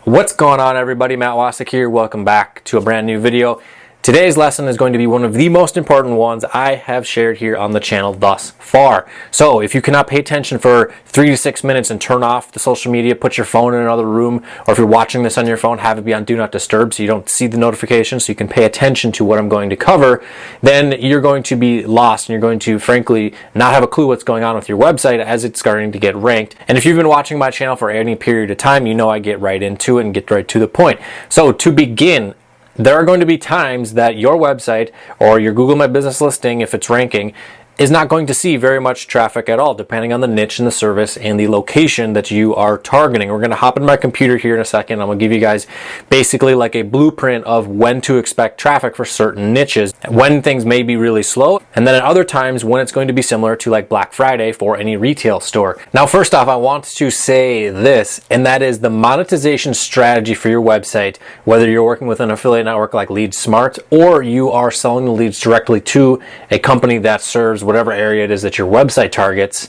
What's going on, everybody? Matt Wacek here. Welcome back to a brand new video. Today's lesson is going to be one of the most important ones I have shared here on the channel thus far. So if you cannot pay attention for 3 to 6 minutes and turn off the social media, put your phone in another room, or if you're watching this on your phone, have it be on Do Not Disturb so you don't see the notifications, so you can pay attention to what I'm going to cover, then you're going to be lost and you're going to, frankly, not have a clue what's going on with your website as it's starting to get ranked. And if you've been watching my channel for any period of time, you know I get right into it and get right to the point. So to begin, there are going to be times that your website or your Google My Business listing, if it's ranking, is not going to see very much traffic at all, depending on the niche and the service and the location that you are targeting. We're going to hop in my computer here in a second. I'm going to give you guys basically like a blueprint of when to expect traffic for certain niches, when things may be really slow, and then at other times when it's going to be similar to like Black Friday for any retail store. Now, first off, I want to say this, and that is the monetization strategy for your website, whether you're working with an affiliate network like LeadSmart or you are selling the leads directly to a company that serves whatever area it is that your website targets,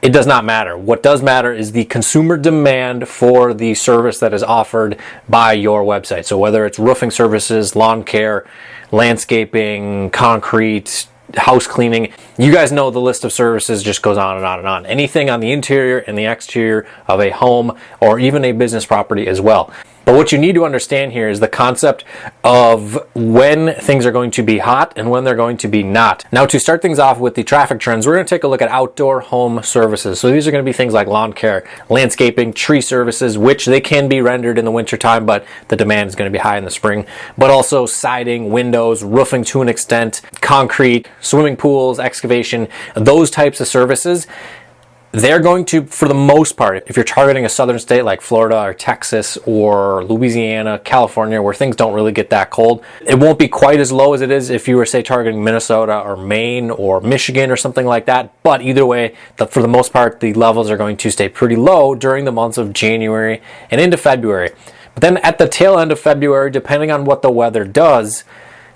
it does not matter. What does matter is the consumer demand for the service that is offered by your website. So whether it's roofing services, lawn care, landscaping, concrete, house cleaning, you guys know the list of services just goes on and on and on. Anything on the interior and the exterior of a home or even a business property as well. But what you need to understand here is the concept of when things are going to be hot and when they're going to be not. Now, to start things off with the traffic trends, we're going to take a look at outdoor home services. So these are going to be things like lawn care, landscaping, tree services, which they can be rendered in the wintertime, but the demand is going to be high in the spring. But also siding, windows, roofing to an extent, concrete, swimming pools, excavation, those types of services. They're going to, for the most part, if you're targeting a southern state like Florida or Texas or Louisiana, California, where things don't really get that cold, it won't be quite as low as it is if you were, say, targeting Minnesota or Maine or Michigan or something like that. But either way, for the most part, the levels are going to stay pretty low during the months of January and into February. But then at the tail end of February, depending on what the weather does,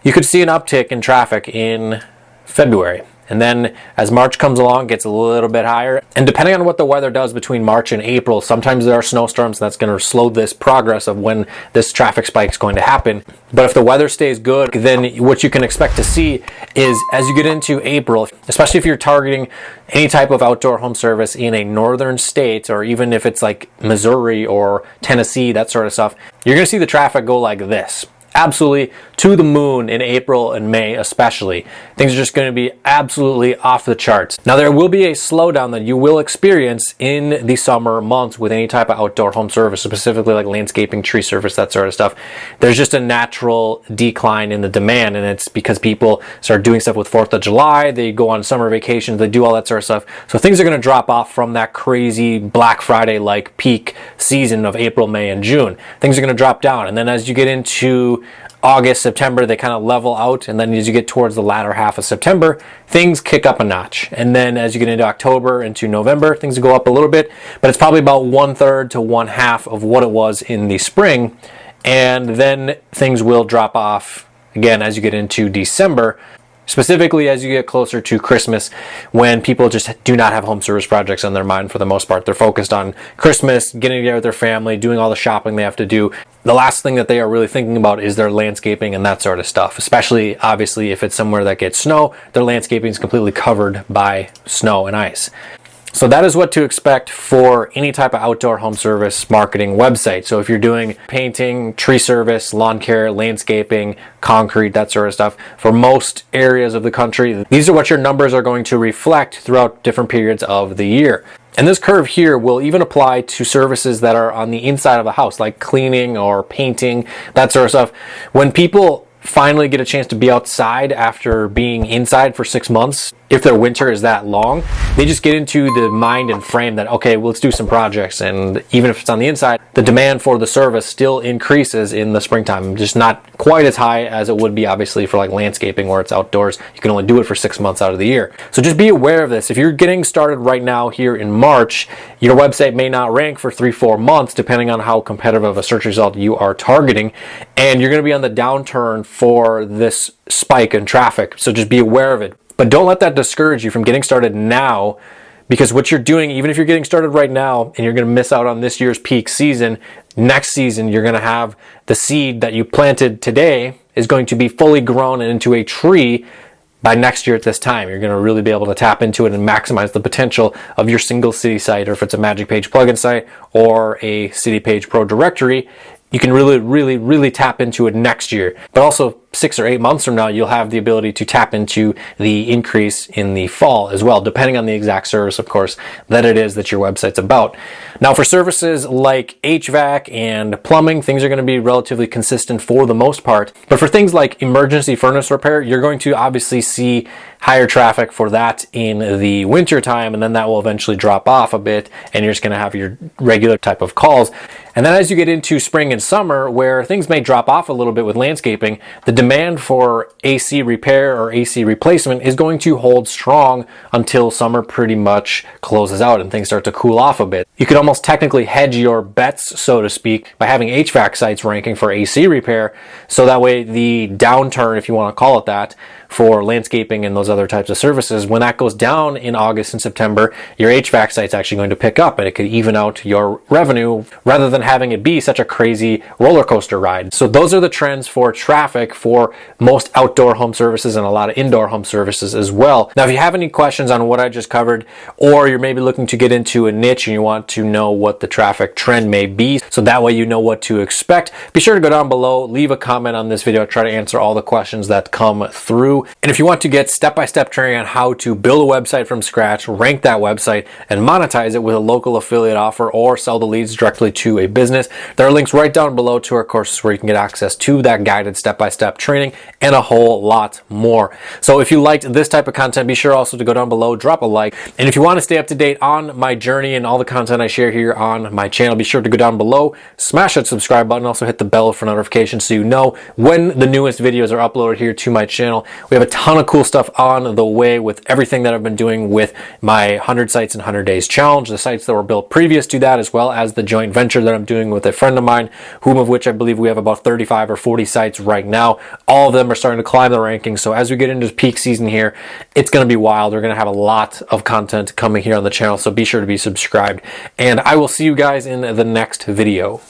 you could see an uptick in traffic in February. And then as March comes along, it gets a little bit higher. And depending on what the weather does between March and April, sometimes there are snowstorms, and that's going to slow this progress of when this traffic spike is going to happen. But if the weather stays good, then what you can expect to see is as you get into April, especially if you're targeting any type of outdoor home service in a northern state, or even if it's like Missouri or Tennessee, that sort of stuff, you're going to see the traffic go like this. Absolutely to the moon in April and May especially. Things are just going to be absolutely off the charts. Now, there will be a slowdown that you will experience in the summer months with any type of outdoor home service, specifically like landscaping, tree service, that sort of stuff. There's just a natural decline in the demand, and it's because people start doing stuff with 4th of July, they go on summer vacations, they do all that sort of stuff. So things are going to drop off from that crazy Black Friday-like peak season of April, May, and June. Things are going to drop down, and then as you get into August, September, they kind of level out, and then as you get towards the latter half of September, things kick up a notch. And then as you get into October, into November, things go up a little bit, but it's probably about 1/3 to 1/2 of what it was in the spring. And then things will drop off again as you get into December, specifically as you get closer to Christmas, when people just do not have home service projects on their mind for the most part. They're focused on Christmas, getting together with their family, doing all the shopping they have to do. The last thing that they are really thinking about is their landscaping and that sort of stuff, especially obviously if it's somewhere that gets snow, their landscaping is completely covered by snow and ice. So that is what to expect for any type of outdoor home service marketing website. So if you're doing painting, tree service, lawn care, landscaping, concrete, that sort of stuff, for most areas of the country, these are what your numbers are going to reflect throughout different periods of the year. And this curve here will even apply to services that are on the inside of a house, like cleaning or painting, that sort of stuff. When people finally get a chance to be outside after being inside for 6 months, if their winter is that long, they just get into the mind and frame that, okay, well, let's do some projects. And even if it's on the inside, the demand for the service still increases in the springtime, just not quite as high as it would be obviously for like landscaping where it's outdoors. You can only do it for 6 months out of the year. So just be aware of this. If you're getting started right now here in March, your website may not rank for 3-4 months, depending on how competitive of a search result you are targeting. And you're going to be on the downturn for this spike in traffic. So just be aware of it. But don't let that discourage you from getting started now, Because what you're doing, even if you're getting started right now and you're going to miss out on this year's peak season, next season you're going to have the seed that you planted today is going to be fully grown into a tree by next year at this time. You're going to really be able to tap into it and maximize the potential of your single city site, or if it's a Magic Page plugin site or a City Page Pro directory, you can really tap into it next year. But also 6 or 8 months from now, you'll have the ability to tap into the increase in the fall as well, depending on the exact service, of course, that it is that your website's about. Now, for services like HVAC and plumbing, things are going to be relatively consistent for the most part. But for things like emergency furnace repair, you're going to obviously see higher traffic for that in the winter time, and then that will eventually drop off a bit, and you're just going to have your regular type of calls. And then as you get into spring and summer, where things may drop off a little bit with landscaping, the demand for AC repair or AC replacement is going to hold strong until summer pretty much closes out and things start to cool off a bit. You could almost technically hedge your bets, so to speak, by having HVAC sites ranking for AC repair, so that way the downturn, if you want to call it that, for landscaping and those other types of services, when that goes down in August and September, your HVAC site's actually going to pick up and it could even out your revenue rather than having it be such a crazy roller coaster ride. So those are the trends for traffic for most outdoor home services and a lot of indoor home services as well. Now, if you have any questions on what I just covered, or you're maybe looking to get into a niche and you want to know what the traffic trend may be, so that way you know what to expect, be sure to go down below, leave a comment on this video. I'll try to answer all the questions that come through. And if you want to get step-by-step training on how to build a website from scratch, rank that website, and monetize it with a local affiliate offer or sell the leads directly to a business, there are links right down below to our courses where you can get access to that guided step-by-step training and a whole lot more. So if you liked this type of content, be sure also to go down below, drop a like. And if you want to stay up to date on my journey and all the content I share here on my channel, be sure to go down below, smash that subscribe button, also hit the bell for notifications so you know when the newest videos are uploaded here to my channel. We have a ton of cool stuff on the way with everything that I've been doing with my 100 Sites in 100 Days challenge, the sites that were built previous to that, as well as the joint venture that I'm doing with a friend of mine, whom of which I believe we have about 35 or 40 sites right now. All of them are starting to climb the rankings. So as we get into peak season here, it's going to be wild. We're going to have a lot of content coming here on the channel. So be sure to be subscribed. And I will see you guys in the next video.